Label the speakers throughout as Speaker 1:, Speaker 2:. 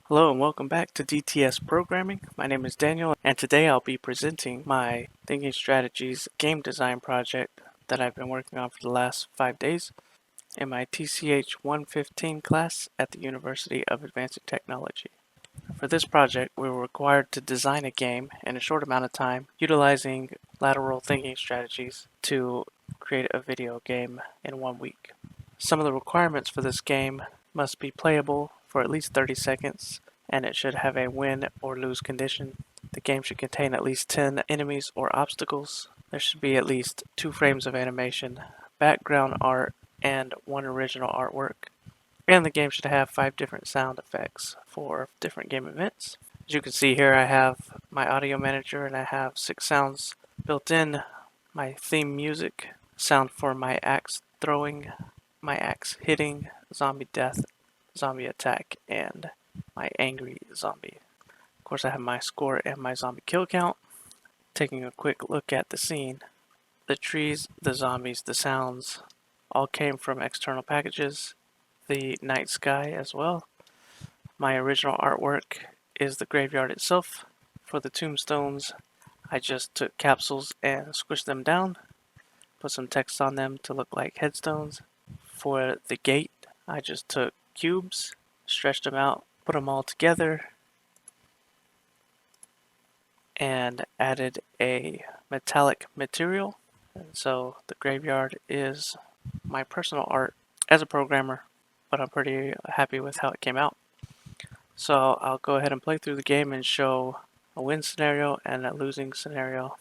Speaker 1: Hello and welcome back to DTS Programming. My name is Daniel and today I'll be presenting my Thinking Strategies game design project that I've been working on for the last 5 days in my TCH115 class at the University of Advancing Technology. For this project, we were required to design a game in a short amount of time utilizing lateral thinking strategies to create a video game in 1 week. Some of the requirements for this game must be playable for at least 30 seconds, and it should have a win or lose condition. The game should contain at least 10 enemies or obstacles. There should be at least 2 frames of animation, background art, and 1 original artwork. And the game should have 5 different sound effects for different game events. As you can see here, I have my audio manager and I have 6 sounds built in. My theme music, sound for my axe throwing, my axe hitting, zombie death, zombie attack, and my angry zombie. Of course, I have my score and my zombie kill count. Taking a quick look at the scene, the trees, the zombies, the sounds all came from external packages, the night sky as well. My original artwork is the graveyard itself. For the tombstones, I just took capsules and squished them down, put some text on them to look like headstones. For the gate, I just took cubes, stretched them out, put them all together, and added a metallic material. And so the graveyard is my personal art as a programmer, but I'm pretty happy with how it came out. So I'll go ahead and play through the game and show a win scenario and a losing scenario,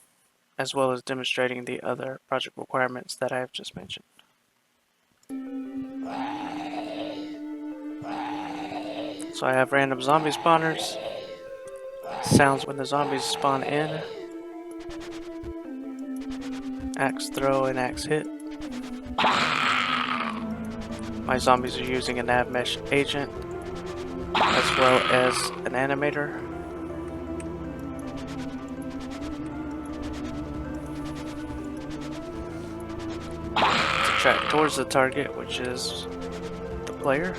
Speaker 1: as well as demonstrating the other project requirements that I have just mentioned. So I have random zombie spawners, sounds when the zombies spawn in, axe throw and axe hit. My zombies are using a nav mesh agent as well as an animator. To track towards the target, which is the player.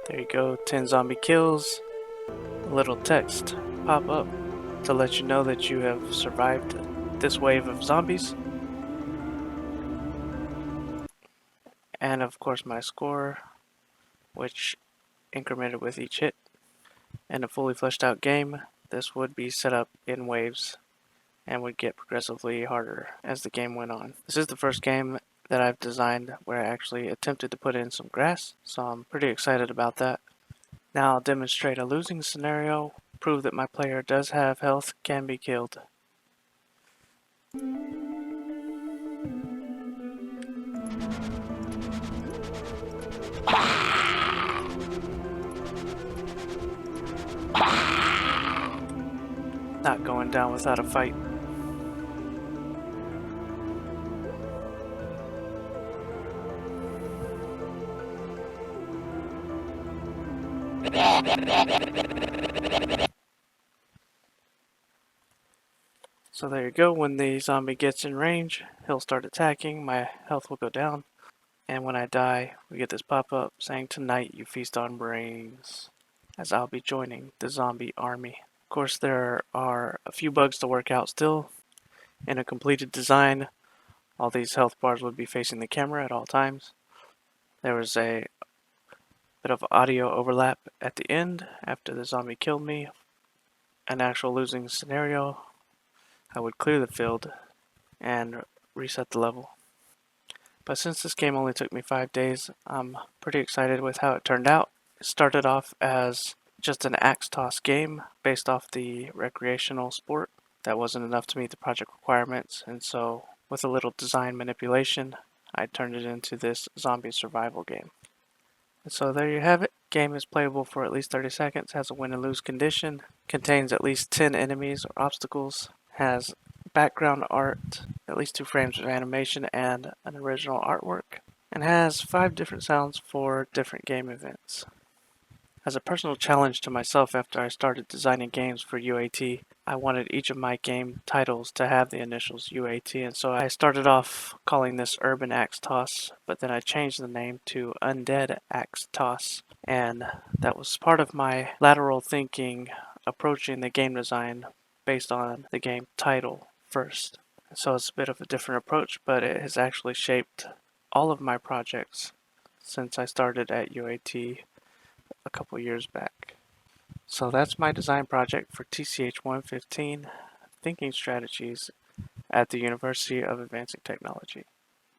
Speaker 1: There you go, 10 zombie kills. A little text pop up to let you know that you have survived this wave of zombies. And of course my score, which incremented with each hit. In a fully fleshed out game, this would be set up in waves and would get progressively harder as the game went on. This is the first game that I've designed where I actually attempted to put in some grass, so I'm pretty excited about that. Now I'll demonstrate a losing scenario, prove that my player does have health, can be killed. Not going down without a fight. So there you go, when the zombie gets in range, he'll start attacking, my health will go down, and when I die, we get this pop-up saying, "Tonight you feast on brains," as I'll be joining the zombie army. Of course, there are a few bugs to work out still. In a completed design, all these health bars would be facing the camera at all times. There was a bit of audio overlap at the end after the zombie killed me. An actual losing scenario, I would clear the field and reset the level. But since this game only took me 5 days, I'm pretty excited with how it turned out. It started off as just an axe toss game based off the recreational sport. That wasn't enough to meet the project requirements, and so with a little design manipulation, I turned it into this zombie survival game. And so there you have it. Game is playable for at least 30 seconds, has a win and lose condition, contains at least 10 enemies or obstacles, has background art, at least 2 frames of animation, and an original artwork, and has 5 different sounds for different game events. As a personal challenge to myself after I started designing games for UAT, I wanted each of my game titles to have the initials UAT, and so I started off calling this Urban Axe Toss, but then I changed the name to Undead Axe Toss, and that was part of my lateral thinking approaching the game design based on the game title first. So it's a bit of a different approach, but it has actually shaped all of my projects since I started at UAT a couple years back. So that's my design project for TCH115 Thinking Strategies at the University of Advancing Technology.